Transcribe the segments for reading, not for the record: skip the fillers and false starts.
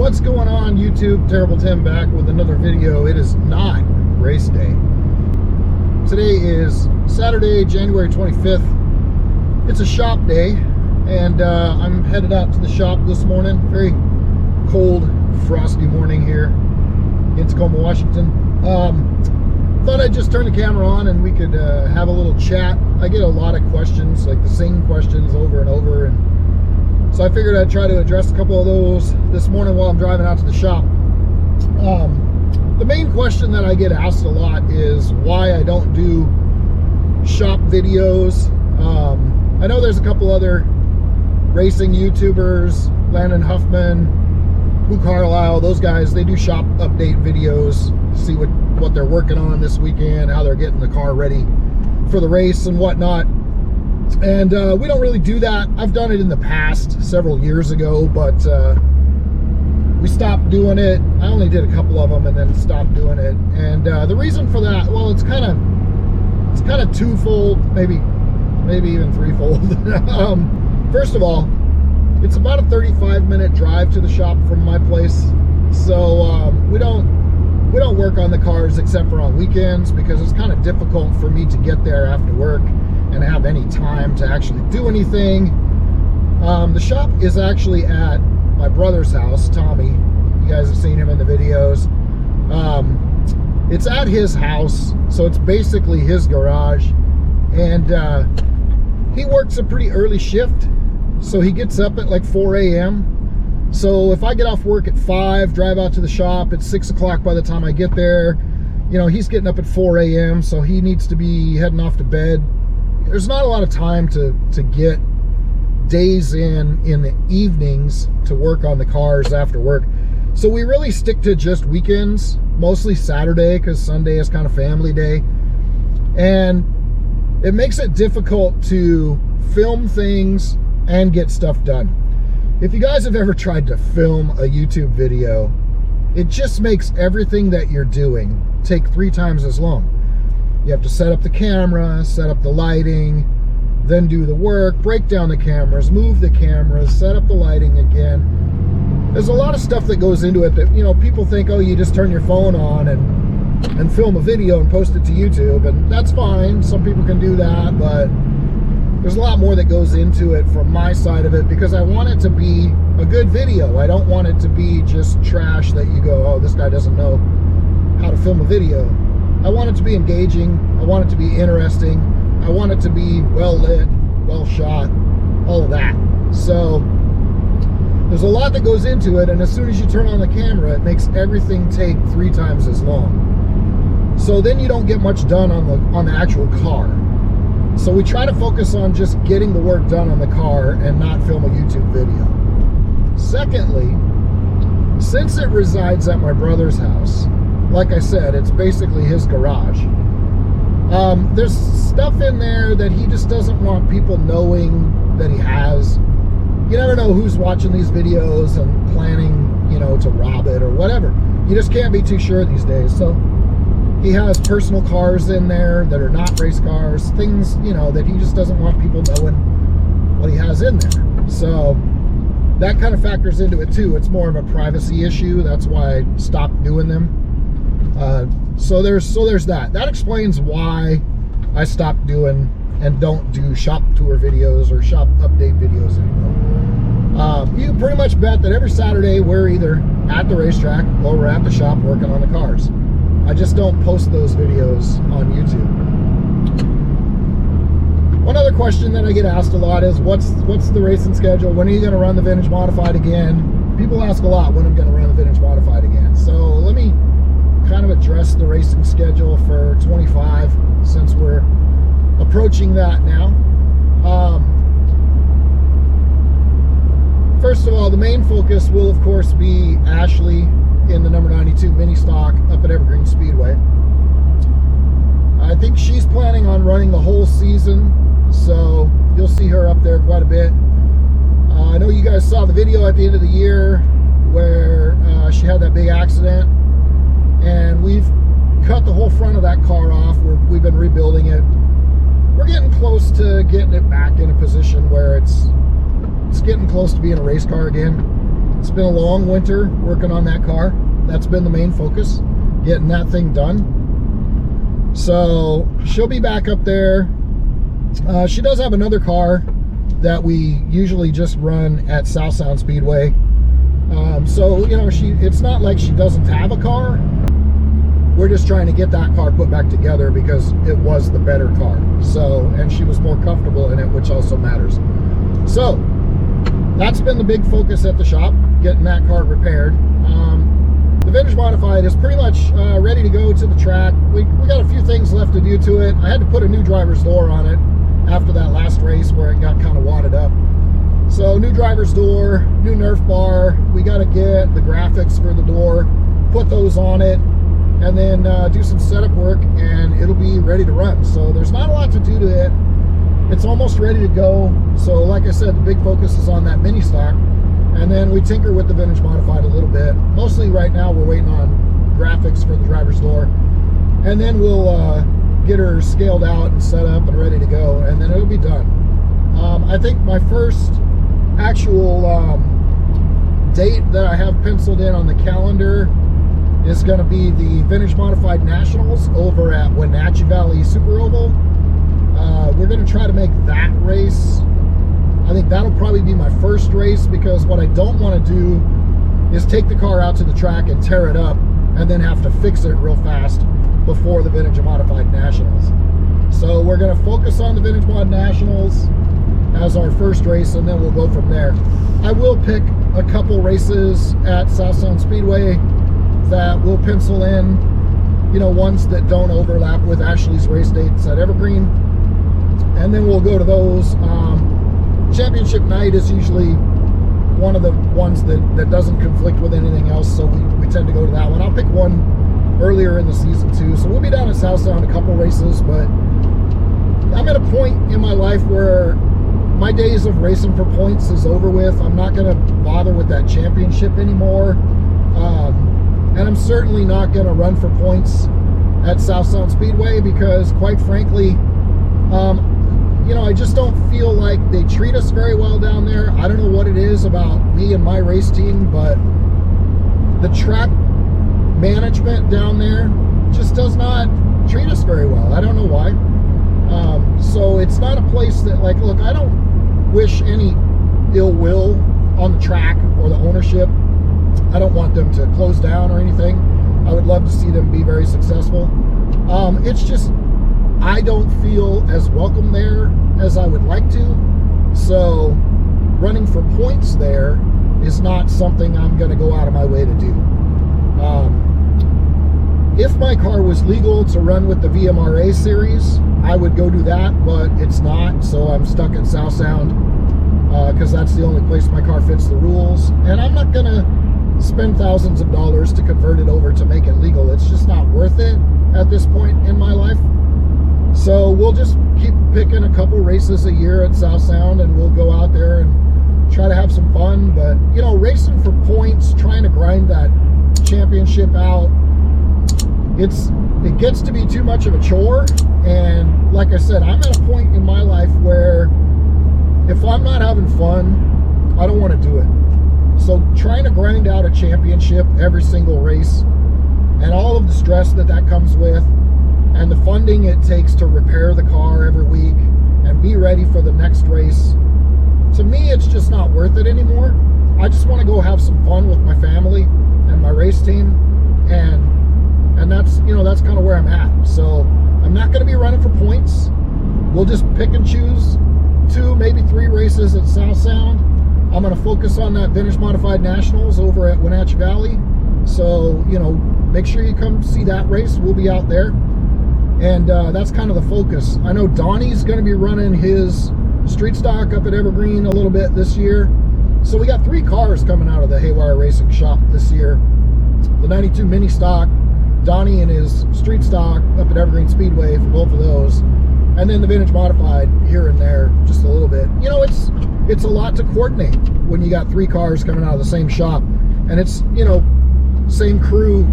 What's going on, YouTube? Terrible Tim back with another video. It is not race day. Today is Saturday, January 25th. It's a shop day, and I'm headed out to the shop this morning. Very cold, frosty morning here in Tacoma, Washington. Thought I'd just turn the camera on and we could have a little chat. I get a lot of questions, like the same questions over and over, and so I figured I'd try to address a couple of those this morning while I'm driving out to the shop. The main question that I get asked a lot is why I don't do shop videos. I know there's a couple other racing YouTubers, Landon Huffman, Boo Carlisle, those guys, they do shop update videos, see what they're working on this weekend, how they're getting the car ready for the race and whatnot. And we don't really do that. I've done it in the past, several years ago, but we stopped doing it. I only did a couple of them and then stopped doing it. And the reason for that, well, it's kind of twofold, maybe even threefold. First of all, it's about a 35-minute drive to the shop from my place, so we don't work on the cars except for on weekends, because it's kind of difficult for me to get there after work and have any time to actually do anything. The shop is actually at my brother's house, Tommy. You guys have seen him in the videos. It's at his house, so it's basically his garage, and he works a pretty early shift, so he gets up at like 4 a.m. So if I get off work at 5, drive out to the shop at 6 o'clock by the time I get there, you know, he's getting up at 4 a.m. so he needs to be heading off to bed. There's not a lot of time to get days in the evenings to work on the cars after work. So we really stick to just weekends, mostly Saturday, because Sunday is kind of family day. And it makes it difficult to film things and get stuff done. If you guys have ever tried to film a YouTube video, it just makes everything that you're doing take 3 times as long. You have to set up the camera, set up the lighting, then do the work, break down the cameras, move the cameras, set up the lighting again. There's a lot of stuff that goes into it that, you know, people think, oh, you just turn your phone on and film a video and post it to YouTube, and that's fine. Some people can do that, but there's a lot more that goes into it from my side of it, because I want it to be a good video. I don't want it to be just trash that you go, oh, this guy doesn't know how to film a video. I want it to be engaging. I want it to be interesting. I want it to be well lit, well shot, all of that. So there's a lot that goes into it, and as soon as you turn on the camera, it makes everything take 3 times as long. So then you don't get much done on the actual car. So we try to focus on just getting the work done on the car and not film a YouTube video. Secondly, since it resides at my brother's house, like I said, it's basically his garage. There's stuff in there that he just doesn't want people knowing that he has. You never know who's watching these videos and planning, you know, to rob it or whatever. You just can't be too sure these days. So he has personal cars in there that are not race cars, things, you know, that he just doesn't want people knowing what he has in there. So that kind of factors into it too. It's more of a privacy issue. That's why I stopped doing them. So there's that. That explains why I stopped doing and don't do shop tour videos or shop update videos anymore. You can pretty much bet that every Saturday we're either at the racetrack or we're at the shop working on the cars. I just don't post those videos on YouTube. One other question that I get asked a lot is, what's the racing schedule? When are you going to run the Vintage Modified again? People ask a lot when I'm going to run the Vintage Modified again. So let me kind of address the racing schedule for 25, since we're approaching that now. First of all, the main focus will of course be Ashley in the number 92 mini stock up at Evergreen Speedway. I think she's planning on running the whole season, so you'll see her up there quite a bit. I know you guys saw the video at the end of the year where she had that big accident, and we've cut the whole front of that car off. We've been rebuilding it. We're getting close to getting it back in a position where it's getting close to being a race car again. It's been a long winter working on that car. That's been the main focus, getting that thing done. So she'll be back up there. She does have another car that we usually just run at South Sound Speedway. So, you know, it's not like she doesn't have a car. We're just trying to get that car put back together because it was the better car. So, and she was more comfortable in it, which also matters. So, that's been the big focus at the shop, getting that car repaired. The Vintage Modified is pretty much ready to go to the track. We got a few things left to do to it. I had to put a new driver's door on it after that last race where it got kind of wadded up. So new driver's door, new Nerf bar. We got to get the graphics for the door, put those on it, and then do some setup work, and it'll be ready to run. So there's not a lot to do to it. It's almost ready to go. So like I said, the big focus is on that mini stock, and then we tinker with the Vintage Modified a little bit. Mostly right now we're waiting on graphics for the driver's door, and then we'll get her scaled out and set up and ready to go, and then it'll be done. I think my first actual date that I have penciled in on the calendar is going to be the Vintage Modified Nationals over at Wenatchee Valley Super Oval. We're going to try to make that race. I think that'll probably be my first race, because what I don't want to do is take the car out to the track and tear it up and then have to fix it real fast before the Vintage Modified Nationals. So we're going to focus on the Vintage Mod Nationals as our first race, and then we'll go from there. I will pick a couple races at South Sound Speedway that we'll pencil in, you know, ones that don't overlap with Ashley's race dates at Evergreen, and then we'll go to those. Championship night is usually one of the ones that doesn't conflict with anything else, so we tend to go to that one. I'll pick one earlier in the season too, so we'll be down at South Sound a couple races. But I'm at a point in my life where my days of racing for points is over with. I'm not going to bother with that championship anymore, and I'm certainly not going to run for points at South Sound Speedway, because quite frankly, you know, I just don't feel like they treat us very well down there. I don't know what it is about me and my race team, but the track management down there just does not treat us very well. I don't know why. So it's not a place that, like, look, I don't wish any ill will on the track or the ownership. I don't want them to close down or anything. I would love to see them be very successful. It's just, I don't feel as welcome there as I would like to. So running for points there is not something I'm going to go out of my way to do. If my car was legal to run with the VMRA series, I would go do that, but it's not, so I'm stuck at South Sound because that's the only place my car fits the rules, and I'm not going to spend thousands of dollars to convert it over to make it legal. It's just not worth it at this point in my life. So we'll just keep picking a couple races a year at South Sound, and we'll go out there and try to have some fun. But, you know, racing for points, trying to grind that championship out, it gets to be too much of a chore. And like I said, I'm at a point in my life where if I'm not having fun, I don't want to do it. So trying to grind out a championship every single race, and all of the stress that comes with, and the funding it takes to repair the car every week and be ready for the next race, to me it's just not worth it anymore. I just want to go have some fun with my family and my race team, and that's, you know, that's kind of where I'm at. So I'm not going to be running for points. We'll just pick and choose 2, maybe 3 races at South Sound. I'm going to focus on that Vintage Modified Nationals over at Wenatchee Valley. So, you know, make sure you come see that race. We'll be out there. And that's kind of the focus. I know Donnie's going to be running his street stock up at Evergreen a little bit this year. So we got 3 cars coming out of the Haywire Racing shop this year. The 92 mini stock, Donnie and his street stock up at Evergreen Speedway for both of those. And then the Vintage Modified here and there, just a little bit. You know, it's a lot to coordinate when you got 3 cars coming out of the same shop. And it's, you know, same crew,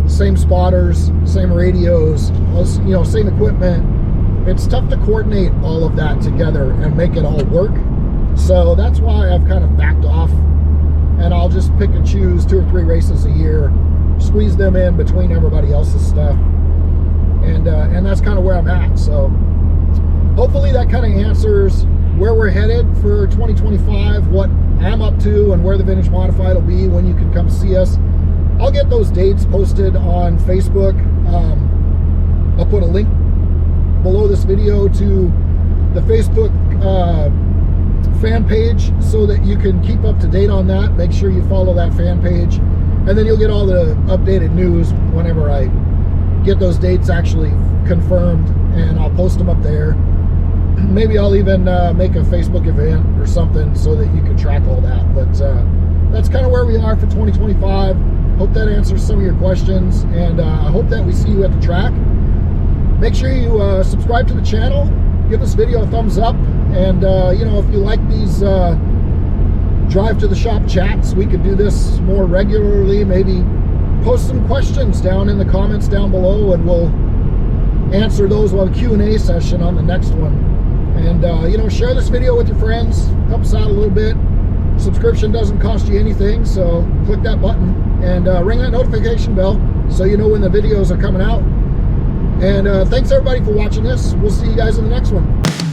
same spotters, same radios, you know, same equipment. It's tough to coordinate all of that together and make it all work. So that's why I've kind of backed off and I'll just pick and choose 2 or 3 races a year, squeeze them in between everybody else's stuff, and that's kind of where I'm at. So hopefully that kind of answers where we're headed for 2025, what I'm up to, and where the Vintage Modified will be when you can come see us. I'll get those dates posted on Facebook. I'll put a link below this video to the Facebook fan page so that you can keep up to date on that. Make sure you follow that fan page, and then you'll get all the updated news whenever I get those dates actually confirmed, and I'll post them up there. Maybe I'll even make a Facebook event or something so that you can track all that. But that's kind of where we are for 2025. Hope that answers some of your questions, and I hope that we see you at the track. Make sure you subscribe to the channel, give this video a thumbs up, and you know, if you like these drive to the shop chats, we could do this more regularly. Maybe post some questions down in the comments down below, and we'll answer those while the Q&A session on the next one. And you know, share this video with your friends, help us out a little bit. Subscription doesn't cost you anything, so click that button and ring that notification bell so you know when the videos are coming out. And thanks everybody for watching this. We'll see you guys in the next one.